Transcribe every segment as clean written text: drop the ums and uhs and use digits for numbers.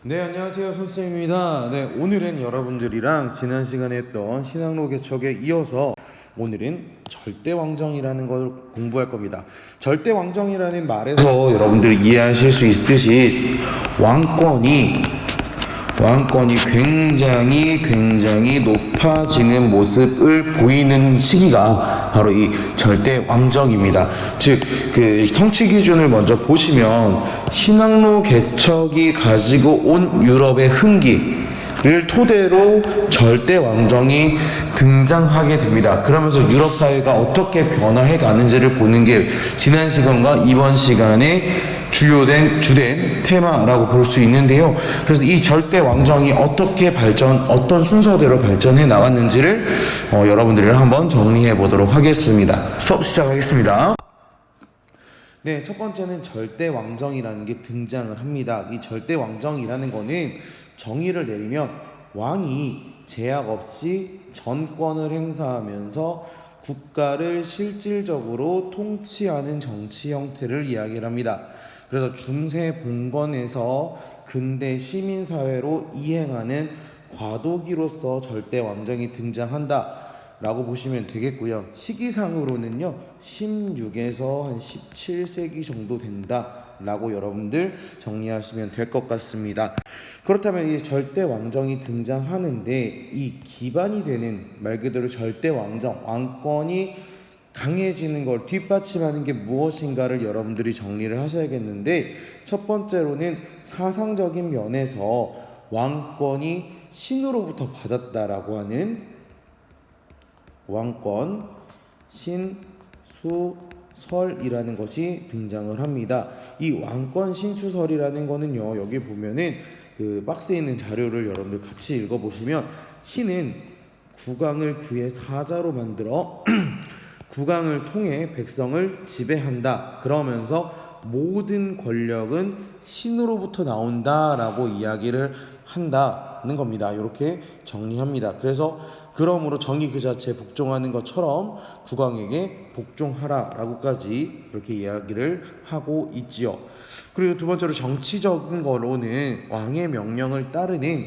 네, 안녕하세요. 손쌤입니다. 네, 오늘은 여러분들이랑 지난 시간에 했던 신학로 개척에 이어서 오늘은 절대왕정이라는 걸 공부할 겁니다. 절대왕정이라는 말에서 여러분들 이해하실 수 있듯이 왕권이 굉장히 높아지는 모습을 보이는 시기가 바로 이 절대왕정입니다. 즉, 그 성취 기준을 먼저 보시면 신학로 개척이 가지고 온 유럽의 흥기를 토대로 절대왕정이 등장하게 됩니다. 그러면서 유럽 사회가 어떻게 변화해 가는지를 보는 게 지난 시간과 이번 시간에 주된 테마라고 볼 수 있는데요. 그래서 이 절대 왕정이 어떻게 어떤 순서대로 발전해 나갔는지를 여러분들이랑 한번 정리해 보도록 하겠습니다. 수업 시작하겠습니다. 네, 첫 번째는 절대 왕정이라는 게 등장을 합니다. 이 절대 왕정이라는 거는 정의를 내리면 왕이 제약 없이 전권을 행사하면서 국가를 실질적으로 통치하는 정치 형태를 이야기를 합니다. 그래서 중세 봉건에서 근대 시민사회로 이행하는 과도기로서 절대 왕정이 등장한다 라고 보시면 되겠고요. 시기상으로는요 16에서 한 17세기 정도 된다 라고 여러분들 정리하시면 될 것 같습니다. 그렇다면 이 절대 왕정이 등장하는데 이 기반이 되는 말 그대로 절대 왕권이 강해지는 걸 뒷받침하는 게 무엇인가를 여러분들이 정리를 하셔야겠는데, 첫 번째로는 사상적인 면에서 왕권이 신으로부터 받았다라고 하는 왕권 신수설이라는 것이 등장을 합니다. 이 왕권 신수설이라는 거는요, 여기 보면은 그 박스에 있는 자료를 여러분들 같이 읽어보시면, 신은 국왕을 그의 사자로 만들어 국왕을 통해 백성을 지배한다. 그러면서 모든 권력은 신으로부터 나온다라고 이야기를 한다는 겁니다. 이렇게 정리합니다. 그래서 그러므로 정의 그 자체에 복종하는 것처럼 국왕에게 복종하라라고까지 그렇게 이야기를 하고 있지요. 그리고 두 번째로 정치적인 거로는 왕의 명령을 따르는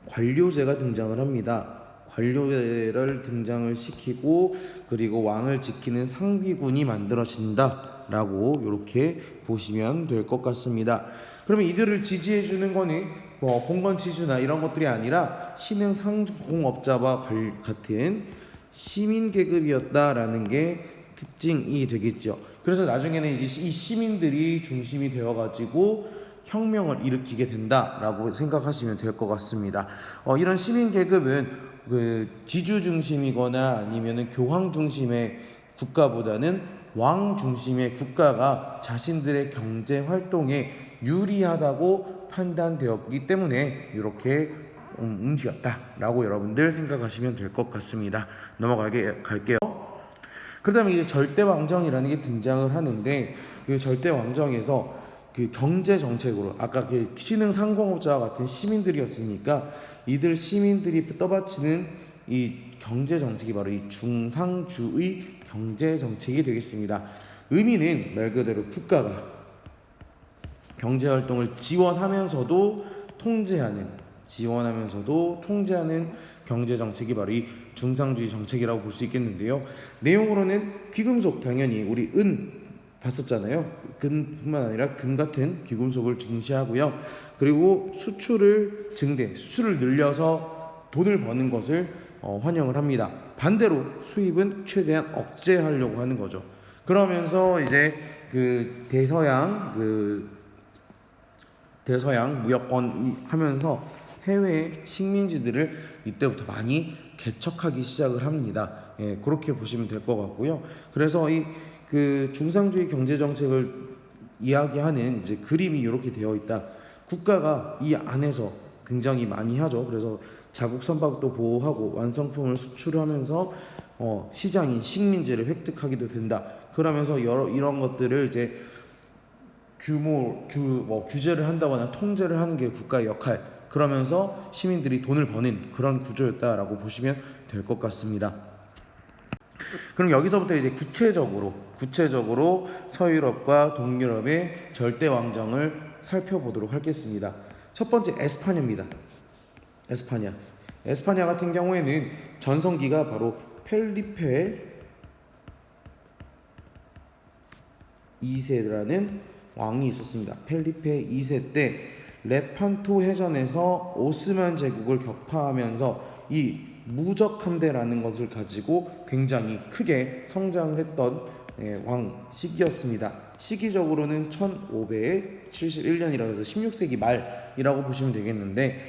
관료제가 등장을 합니다. 관료제를 등장을 시키고, 그리고 왕을 지키는 상비군이 만들어진다라고 이렇게 보시면 될 것 같습니다. 그러면 이들을 지지해주는 거는 봉건치주나 이런 것들이 아니라 신흥 상공업자와 같은 시민 계급이었다라는 게 특징이 되겠죠. 그래서 나중에는 이제 이 시민들이 중심이 되어가지고 혁명을 일으키게 된다라고 생각하시면 될 것 같습니다. 이런 시민 계급은 그 지주 중심이거나 아니면은 교황 중심의 국가보다는 왕 중심의 국가가 자신들의 경제 활동에 유리하다고 판단되었기 때문에 이렇게 움직였다라고 여러분들 생각하시면 될 것 같습니다. 갈게요. 그다음에 이제 절대왕정이라는 게 등장을 하는데, 그 절대왕정에서 그 경제 정책으로 아까 그 신흥 상공업자와 같은 시민들이었으니까 이들 시민들이 떠받치는 이 경제 정책이 바로 이 중상주의 경제 정책이 되겠습니다. 의미는 말 그대로 국가가 경제 활동을 지원하면서도 통제하는 경제 정책이 바로 이 중상주의 정책이라고 볼 수 있겠는데요. 내용으로는 귀금속, 당연히 우리 은 봤었잖아요. 금뿐만 아니라 금 같은 귀금속을 증시하고요. 그리고 수출을 늘려서 돈을 버는 것을 환영을 합니다. 반대로 수입은 최대한 억제하려고 하는 거죠. 그러면서 이제 그 대서양 무역권 하면서 해외 식민지들을 이때부터 많이 개척하기 시작을 합니다. 예, 그렇게 보시면 될 것 같고요. 그래서 이 그 중상주의 경제 정책을 이야기하는 이제 그림이 이렇게 되어 있다. 국가가 이 안에서 굉장히 많이 하죠. 그래서 자국 선박도 보호하고 완성품을 수출하면서 시장인 식민지를 획득하기도 된다. 그러면서 이런 것들을 이제 규제를 한다거나 통제를 하는 게 국가의 역할. 그러면서 시민들이 돈을 버는 그런 구조였다라고 보시면 될 것 같습니다. 그럼 여기서부터 이제 구체적으로 서유럽과 동유럽의 절대 왕정을 살펴보도록 하겠습니다. 첫 번째 에스파냐입니다. 에스파냐 같은 경우에는 전성기가 바로 펠리페 2세라는 왕이 있었습니다. 펠리페 2세 때 레판토 해전에서 오스만 제국을 격파하면서 이 무적 함대라는 것을 가지고 굉장히 크게 성장을 했던 왕 시기였습니다. 시기적으로는 1571년이라고 해서 16세기 말이라고 보시면 되겠는데,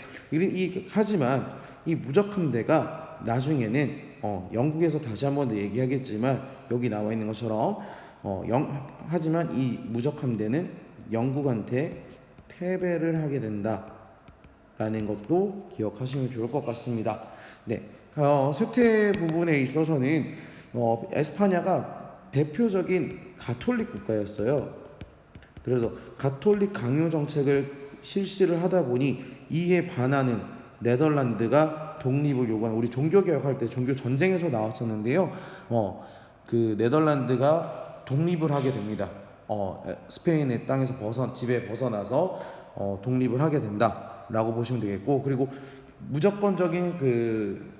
하지만 이 무적 함대가 나중에는 영국에서 다시 한번 더 얘기하겠지만 여기 나와 있는 것처럼 하지만 이 무적 함대는 영국한테 패배를 하게 된다라는 것도 기억하시면 좋을 것 같습니다. 네, 쇠퇴 부분에 있어서는 에스파냐가 대표적인 가톨릭 국가였어요. 그래서 가톨릭 강요 정책을 실시를 하다 보니 이에 반하는 네덜란드가 독립을 요구하는, 우리 종교 개혁할 때 종교 전쟁에서 나왔었는데요. 그 네덜란드가 독립을 하게 됩니다. 스페인의 땅에서 집에 벗어나서 독립을 하게 된다라고 보시면 되겠고, 그리고 무조건적인 그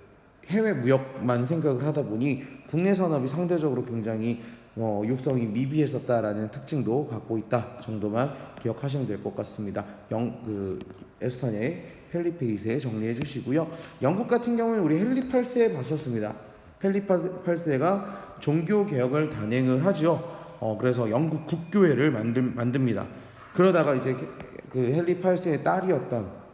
해외 무역만 생각을 하다 보니 국내 산업이 상대적으로 굉장히 육성이 미비했었다라는 특징도 갖고 있다 정도만 기억하시면 될 것 같습니다. 에스파냐의 펠리페 2세 정리해 주시고요. 영국 같은 경우는 우리 헨리 8세 봤었습니다. 헨리 8세가 종교 개혁을 단행을 하죠. 그래서 영국 국교회를 만듭니다. 그러다가 이제 그 헨리 8세의 딸이었던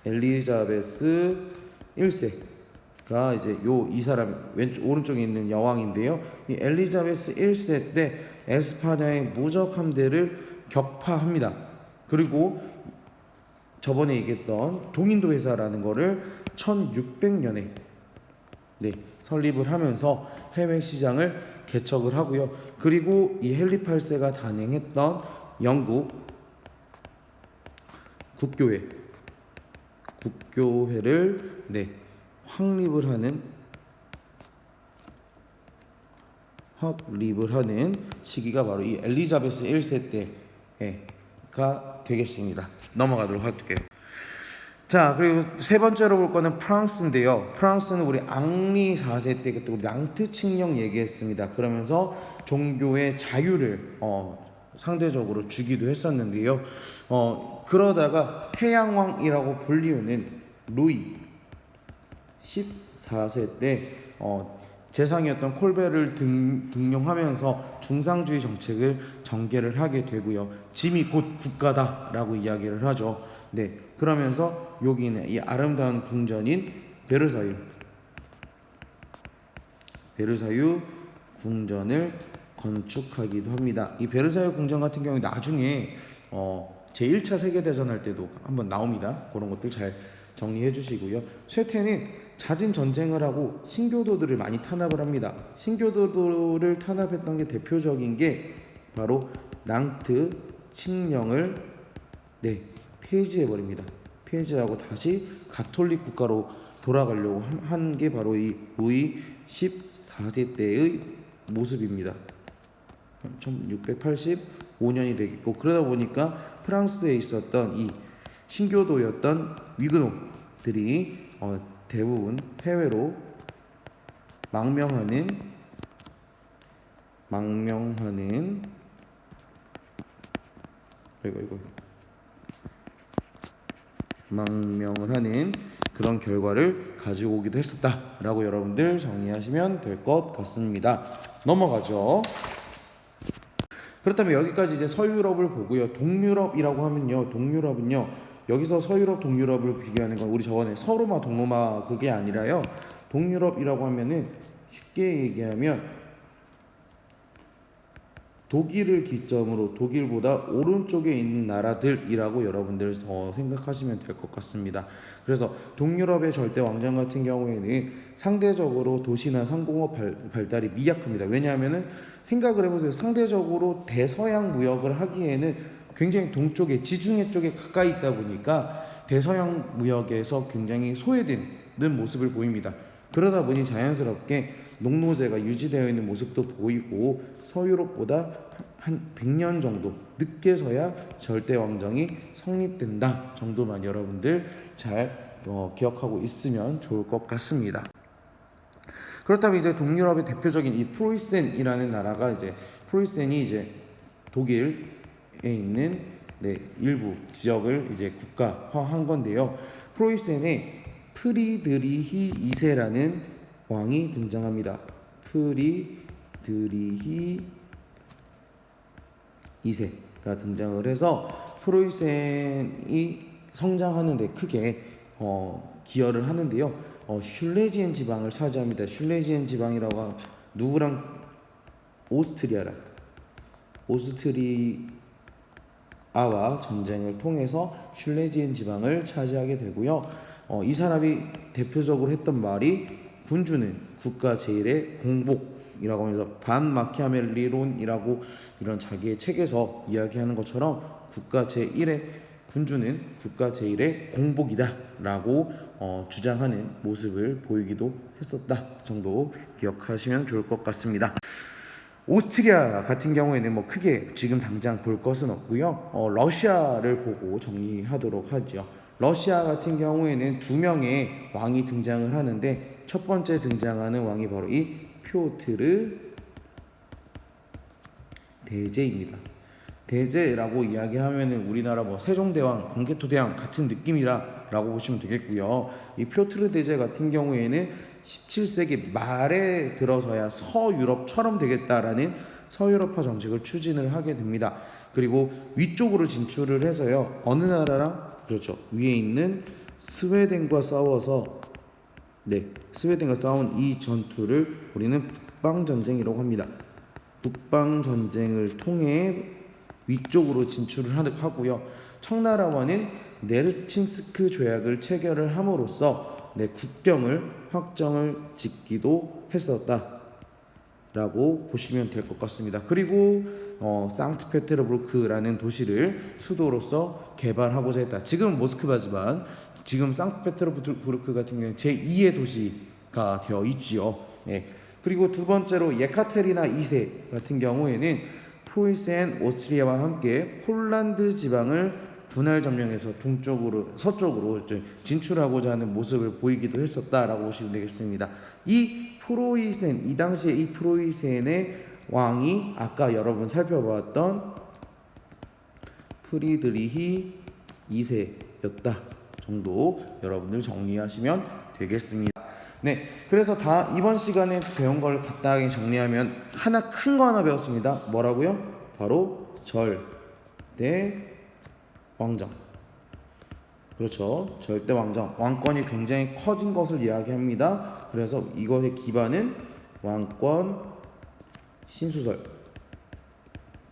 엘리자베스 1세가 이제 이 사람 오른쪽에 있는 여왕인데요. 이 엘리자베스 1세 때 에스파냐의 무적 함대를 격파합니다. 그리고 저번에 얘기했던 동인도 회사라는 거를 1600년에 설립을 하면서 해외 시장을 개척을 하고요. 그리고 이 헨리 8세가 단행했던 영국 국교회를 확립을 하는 시기가 바로 이 엘리자베스 1세 때가 되겠습니다. 넘어가도록 할게요. 자, 그리고 세 번째로 볼 거는 프랑스인데요. 프랑스는 우리 앙리 4세 때 그때 우리 낭트 칙령 얘기했습니다. 그러면서 종교의 자유를 상대적으로 주기도 했었는데요. 그러다가 해양왕이라고 불리우는 루이 14세 때 재상이었던 콜베를 등용하면서 중상주의 정책을 전개를 하게 되고요. 짐이 곧 국가다라고 이야기를 하죠. 그러면서 여기는 이 아름다운 궁전인 베르사유 궁전을 건축하기도 합니다. 이 베르사유 궁전 같은 경우에 나중에 제1차 세계대전 할 때도 한번 나옵니다. 그런 것들 잘 정리해 주시고요. 쇠퇴는 잦은 전쟁을 하고 신교도들을 많이 탄압을 합니다. 신교도들을 탄압했던 게 대표적인 게 바로 낭트 칙령을 폐지해버립니다. 폐지하고 다시 가톨릭 국가로 돌아가려고 한 게 바로 이 루이 14세 때의 모습입니다. 1685년이 되겠고, 그러다 보니까 프랑스에 있었던 이 신교도였던 위그노들이 대부분 해외로 망명하는 그런 결과를 가지고 오기도 했었다라고 여러분들 정리하시면 될 것 같습니다. 넘어가죠. 그렇다면 여기까지 이제 서유럽을 보고요. 동유럽이라고 하면요, 동유럽은요, 여기서 서유럽, 동유럽을 비교하는 건 우리 저번에 서로마, 동로마 그게 아니라요. 동유럽이라고 하면은 쉽게 얘기하면 독일을 기점으로 독일보다 오른쪽에 있는 나라들이라고 여러분들 생각하시면 될 것 같습니다. 그래서 동유럽의 절대 왕정 같은 경우에는 상대적으로 도시나 상공업 발달이 미약합니다. 왜냐하면은 생각을 해보세요. 상대적으로 대서양 무역을 하기에는 굉장히 동쪽에 지중해 쪽에 가까이 있다 보니까 대서양 무역에서 굉장히 소외되는 모습을 보입니다. 그러다 보니 자연스럽게 농노제가 유지되어 있는 모습도 보이고 서유럽보다 한 100년 정도 늦게서야 절대 왕정이 성립된다 정도만 여러분들 잘 기억하고 있으면 좋을 것 같습니다. 그렇다면 이제 동유럽의 대표적인 이 프로이센이라는 나라가 이제 프로이센이 이제 독일에 있는 일부 지역을 이제 국가화한 건데요. 프로이센에 프리드리히 2세라는 왕이 등장합니다. 프리드리히 2세가 등장을 해서 프로이센이 성장하는 데 크게 기여를 하는데요. 슐레지엔 지방을 차지합니다. 슐레지엔 지방이라고 하면 누구랑 오스트리아와 전쟁을 통해서 슐레지엔 지방을 차지하게 되고요. 이 사람이 대표적으로 했던 말이 군주는 국가 제일의 공복이라고 하면서 반마키아벨리론이라고 이런 자기의 책에서 이야기하는 것처럼 군주는 국가 제일의 공복이다 라고 주장하는 모습을 보이기도 했었다 정도 기억하시면 좋을 것 같습니다. 오스트리아 같은 경우에는 크게 지금 당장 볼 것은 없고요. 러시아를 보고 정리하도록 하죠. 러시아 같은 경우에는 2명의 왕이 등장을 하는데 첫 번째 등장하는 왕이 바로 이 피오트르 대제입니다. 대제라고 이야기하면은 우리나라 세종대왕, 광개토대왕 같은 느낌이라고 보시면 되겠고요. 이 피오트르 대제 같은 경우에는 17세기 말에 들어서야 서유럽처럼 되겠다라는 서유럽화 정책을 추진을 하게 됩니다. 그리고 위쪽으로 진출을 해서요. 어느 나라랑 그렇죠. 위에 있는 스웨덴과 싸워서 스웨덴과 싸운 이 전투를 우리는 북방전쟁이라고 합니다. 북방전쟁을 통해 위쪽으로 진출을 하고요. 청나라와는 네르친스크 조약을 체결을 함으로써 국경을 확정을 짓기도 했었다라고 보시면 될 것 같습니다. 그리고 상트페테르부르크라는 도시를 수도로서 개발하고자 했다. 지금 모스크바지만 지금 상트페테르부르크 같은 경우는 제2의 도시가 되어 있지요. 그리고 두 번째로 예카테리나 2세 같은 경우에는 프로이센, 오스트리아와 함께 폴란드 지방을 분할 점령해서 서쪽으로 진출하고자 하는 모습을 보이기도 했었다라고 보시면 되겠습니다. 이 당시에 이 프로이센의 왕이 아까 여러분 살펴봤던 프리드리히 2세였다 정도 여러분들 정리하시면 되겠습니다. 그래서 이번 시간에 배운 걸 간단하게 정리하면 큰 거 하나 배웠습니다. 뭐라고요? 바로 절대 왕정. 그렇죠. 절대 왕정. 왕권이 굉장히 커진 것을 이야기합니다. 그래서 이것의 기반은 왕권 신수설,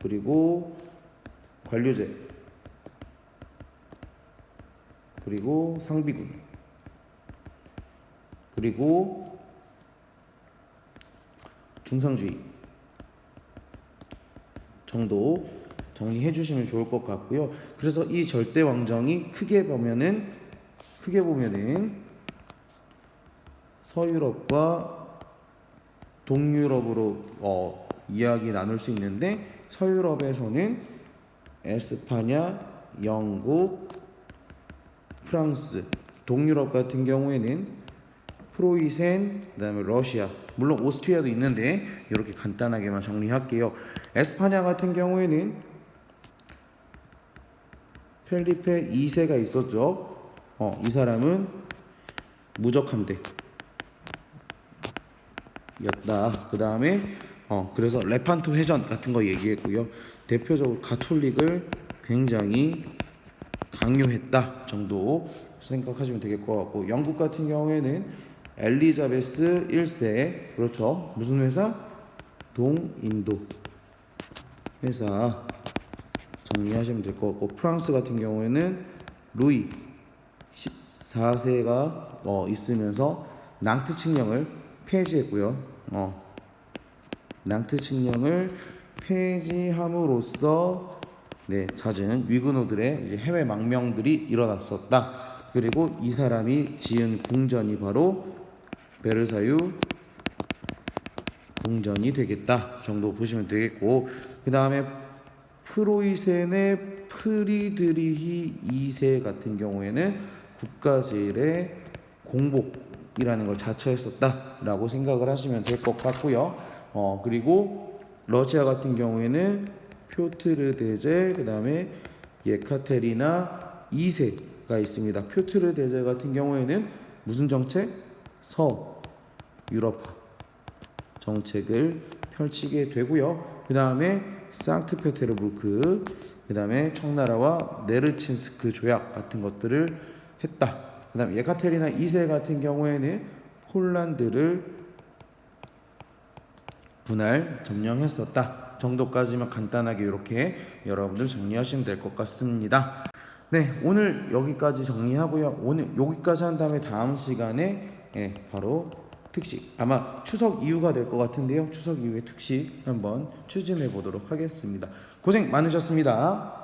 그리고 관료제, 그리고 상비군, 그리고 중상주의 정도 정리해 주시면 좋을 것 같고요. 그래서 이 절대 왕정이 크게 보면은 서유럽과 동유럽으로 이야기 나눌 수 있는데, 서유럽에서는 에스파냐, 영국, 프랑스, 동유럽 같은 경우에는 프로이센, 그다음에 러시아, 물론 오스트리아도 있는데 이렇게 간단하게만 정리할게요. 에스파냐 같은 경우에는 펠리페 2세가 있었죠. 이 사람은 무적함대였다. 그 다음에 그래서 레판토 회전 같은 거 얘기했고요. 대표적으로 가톨릭을 굉장히 강요했다 정도 생각하시면 되겠을 것 같고, 영국 같은 경우에는 엘리자베스 1세, 그렇죠. 무슨 회사? 동인도 회사 정리하시면 될 것 같고, 프랑스 같은 경우에는 루이 14세가 있으면서 낭트 칙령을 폐지했고요. 낭트 칙령을 폐지함으로써 잦은 위그노들의 이제 해외 망명들이 일어났었다. 그리고 이 사람이 지은 궁전이 바로 베르사유 궁전이 되겠다 정도 보시면 되겠고, 그 다음에 프로이센의 프리드리히 2세 같은 경우에는 국가제일의 공복이라는 걸 자처했었다라고 생각을 하시면 될 것 같고요. 그리고 러시아 같은 경우에는 표트르 대제, 그 다음에 예카테리나 2세가 있습니다. 표트르 대제 같은 경우에는 무슨 정책? 서유럽화 정책을 펼치게 되고요. 그 다음에 상트페테르부르크, 그 다음에 청나라와 네르친스크 조약 같은 것들을 했다. 그 다음에 예카테리나 2세 같은 경우에는 폴란드를 분할 점령했었다 정도까지만 간단하게 이렇게 여러분들 정리하시면 될 것 같습니다. 네, 오늘 여기까지 정리하고요. 오늘 여기까지 한 다음에 다음 시간에 바로 특식, 아마 추석 이후가 될 것 같은데요. 추석 이후에 특식 한번 추진해 보도록 하겠습니다. 고생 많으셨습니다.